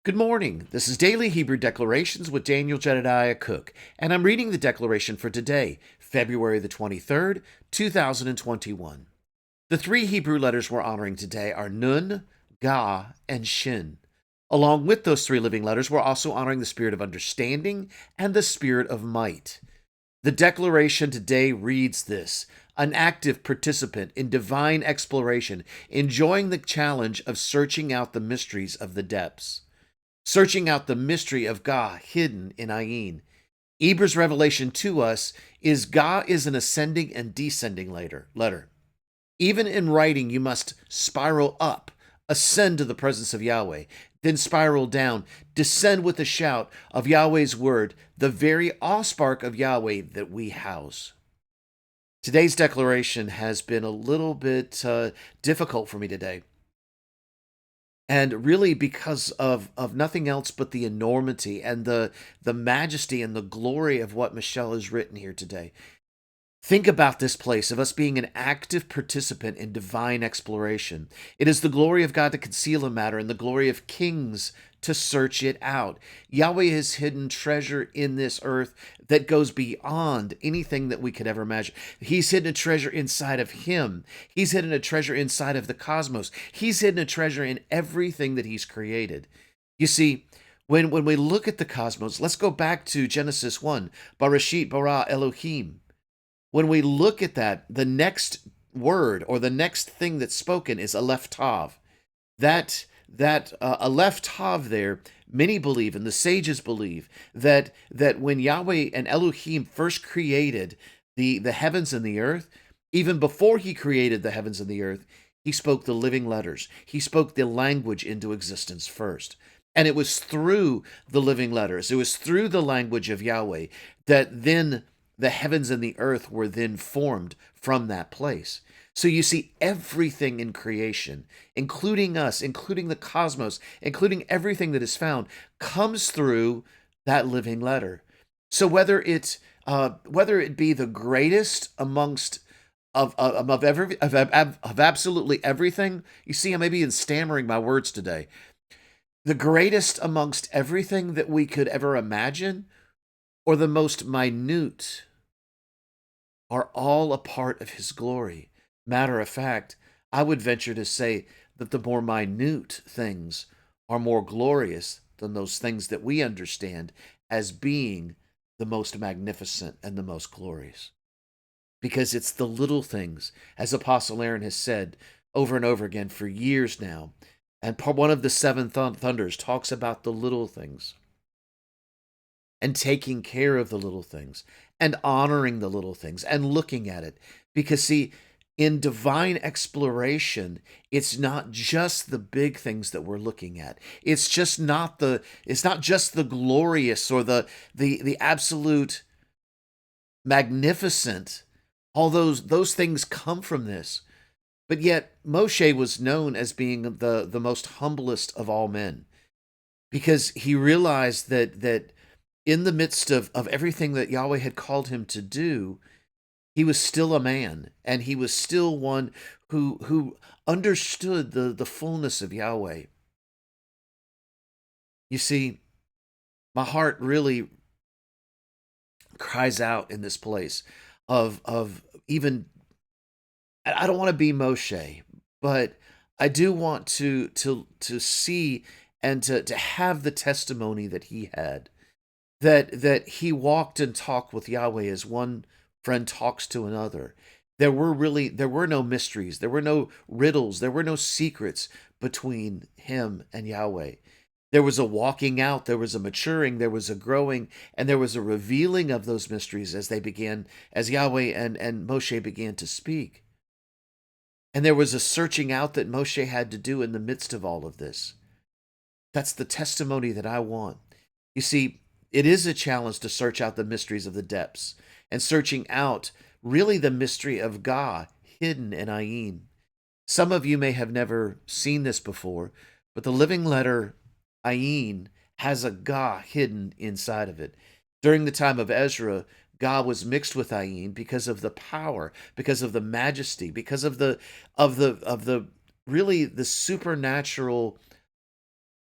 Good morning. This is Daily Hebrew Declarations with Daniel Jedediah Cook, and I'm reading the declaration for today, February the 23rd, 2021. The three Hebrew letters we're honoring today are Nun, Ga, and Shin. Along with those three living letters, we're also honoring the spirit of understanding and the spirit of might. The declaration today reads this: an active participant in divine exploration, enjoying the challenge of searching out the mysteries of the depths. Searching out the mystery of God hidden in Ayin. Eber's revelation to us is God is an ascending and descending letter. Even in writing, you must spiral up, ascend to the presence of Yahweh, then spiral down, descend with a shout of Yahweh's word, the very offspark of Yahweh that we house. Today's declaration has been a little bit difficult for me today. And really because of nothing else but the enormity and the majesty and the glory of what Michelle has written here today. Think about this place of us being an active participant in divine exploration. It is the glory of God to conceal a matter and the glory of kings to search it out. Yahweh has hidden treasure in this earth that goes beyond anything that we could ever imagine. He's hidden a treasure inside of him. He's hidden a treasure inside of the cosmos. He's hidden a treasure in everything that he's created. You see, when we look at the cosmos, let's go back to Genesis 1. Barashit bara Elohim. When we look at that, the next word or the next thing that's spoken is Aleph Tav. That Aleph Tav there, many believe, and the sages believe, that when Yahweh and Elohim first created the heavens and the earth, even before he created the heavens and the earth, he spoke the living letters. He spoke the language into existence first. And it was through the living letters, it was through the language of Yahweh that then the heavens and the earth were then formed from that place. So you see, everything in creation, including us, including the cosmos, including everything that is found, comes through that living letter. So whether it be the greatest amongst of absolutely everything, you see, I may be stammering my words today. The greatest amongst everything that we could ever imagine, or the most minute, are all a part of his glory. Matter of fact, I would venture to say that the more minute things are more glorious than those things that we understand as being the most magnificent and the most glorious. Because it's the little things, as Apostle Aaron has said over and over again for years now. And one of the seven thunders talks about the little things and taking care of the little things and honoring the little things and looking at it. Because see, in divine exploration, it's not just the big things that we're looking at. It's not just the glorious or the absolute magnificent. All those things come from this. But yet Moshe was known as being the most humblest of all men, because he realized that in the midst of everything that Yahweh had called him to do, he was still a man, and he was still one who understood the fullness of Yahweh. You see, my heart really cries out in this place of even, I don't want to be Moshe, but I do want to see and to have the testimony that he had, that he walked and talked with Yahweh as one friend talks to another. There were no mysteries, there were no riddles, there were no secrets between him and Yahweh. There was a walking out, there was a maturing, there was a growing, and there was a revealing of those mysteries as Yahweh and Moshe began to speak. And there was a searching out that Moshe had to do in the midst of all of this. That's the testimony that I want. You see, it is a challenge to search out the mysteries of the depths and searching out really the mystery of God hidden in Ayin. Some of you may have never seen this before, but the living letter Ayin has a God hidden inside of it. During the time of Ezra, God was mixed with Ayin because of the power, because of the majesty, because of the really the supernatural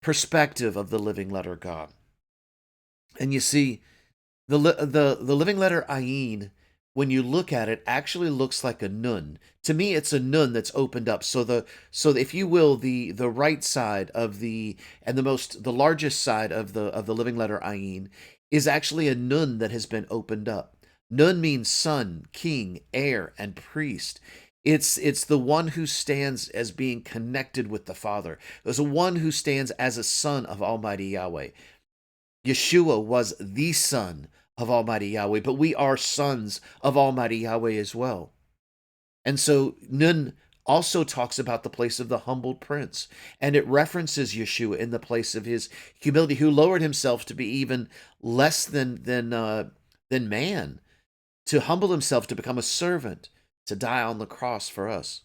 perspective of the living letter God. And you see, the living letter Ayin, when you look at it, actually looks like a nun. To me, it's a nun that's opened up. So if you will, the right side of the largest side of the living letter Ayin is actually a nun that has been opened up. Nun means son, king, heir, and priest. It's the one who stands as being connected with the Father. There's a one who stands as a son of Almighty Yahweh. Yeshua was the son of Almighty Yahweh, but we are sons of Almighty Yahweh as well. And so Nun also talks about the place of the humbled prince, and it references Yeshua in the place of his humility, who lowered himself to be even less than man, to humble himself to become a servant, to die on the cross for us.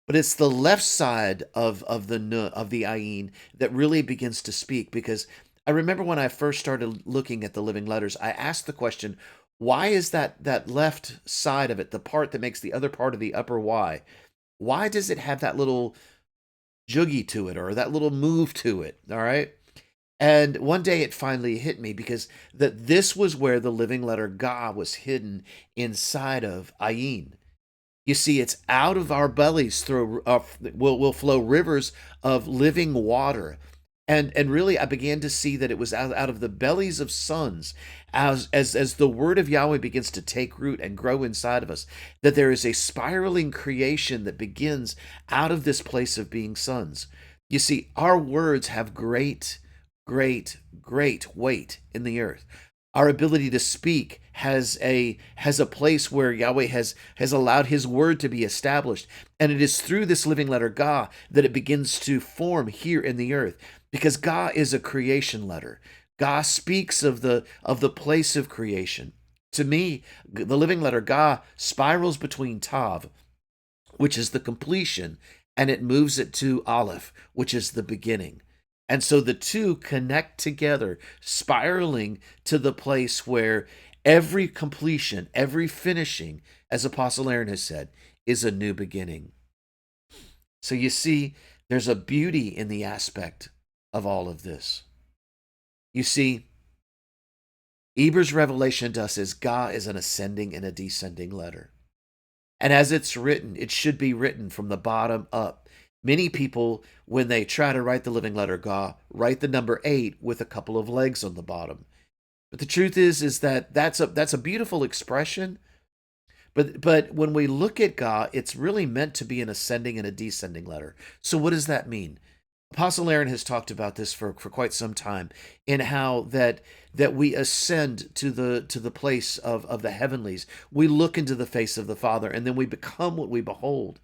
But it's the left side of the Ayin that really begins to speak, because I remember when I first started looking at the living letters, I asked the question, why is that left side of it, the part that makes the other part of the upper Y, why does it have that little juggy to it, or that little move to it, all right? And one day it finally hit me, because this was where the living letter Ga was hidden inside of Ayin. You see, it's out of our bellies will flow rivers of living water. And really, I began to see that it was out of the bellies of sons, as the word of Yahweh begins to take root and grow inside of us, that there is a spiraling creation that begins out of this place of being sons. You see, our words have great, great, great weight in the earth. Our ability to speak has a place where Yahweh has allowed his word to be established. And it is through this living letter Ga that it begins to form here in the earth. Because Ga is a creation letter. Ga speaks of the place of creation. To me, the living letter Ga spirals between Tav, which is the completion, and it moves it to Aleph, which is the beginning. And so the two connect together, spiraling to the place where every completion, every finishing, as Apostle Aaron has said, is a new beginning. So you see, there's a beauty in the aspect of all of this. You see, Eber's revelation to us is Ga is an ascending and a descending letter. And as it's written, it should be written from the bottom up. Many people, when they try to write the living letter Ga, write the number 8 with a couple of legs on the bottom. But the truth is that that's a beautiful expression. But when we look at Ga, it's really meant to be an ascending and a descending letter. So what does that mean? Apostle Aaron has talked about this for quite some time, in how that we ascend to the place of the heavenlies. We look into the face of the Father, and then we become what we behold.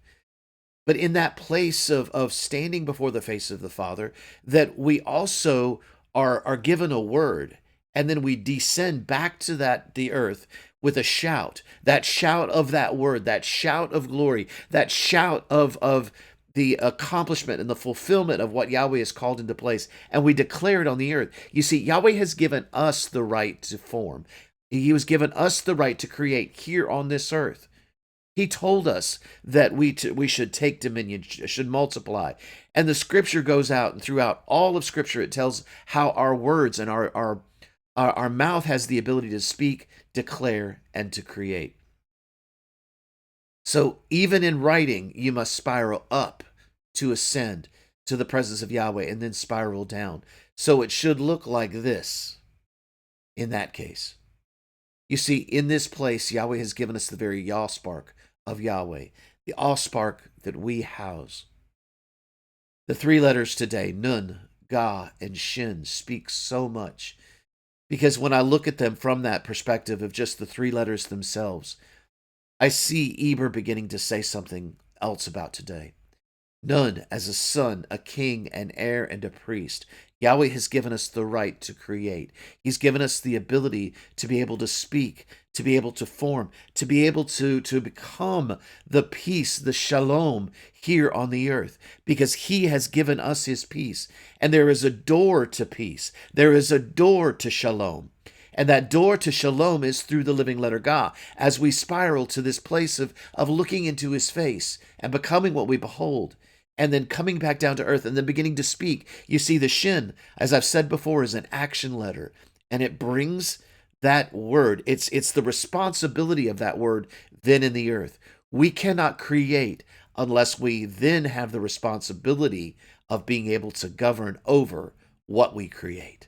But in that place of standing before the face of the Father, that we also are given a word, and then we descend back to the earth with a shout. That shout of that word, that shout of glory, that shout of the accomplishment and the fulfillment of what Yahweh has called into place, and we declare it on the earth. You see, Yahweh has given us the right to form. He has given us the right to create here on this earth. He told us that we should take dominion, should multiply. And the scripture goes out, and throughout all of scripture, it tells how our words and our mouth has the ability to speak, declare, and to create. So even in writing, you must spiral up to ascend to the presence of Yahweh, and then spiral down. So it should look like this in that case. You see, in this place, Yahweh has given us the very Yah spark of Yahweh, the All spark that we house. The three letters today, Nun, Ga, and Shin, speak so much, because when I look at them from that perspective of just the three letters themselves, I see Eber beginning to say something else about today. Nun as a son, a king, an heir, and a priest. Yahweh has given us the right to create. He's given us the ability to be able to speak, to be able to form, to be able to become the peace, the shalom here on the earth, because he has given us his peace. And there is a door to peace. There is a door to shalom. And that door to shalom is through the living letter Ga, as we spiral to this place of looking into his face and becoming what we behold. and then coming back down to earth and then beginning to speak. You see, the shin, as I've said before, is an action letter, and it brings that word. It's the responsibility of that word then in the earth. We cannot create unless we then have the responsibility of being able to govern over what we create.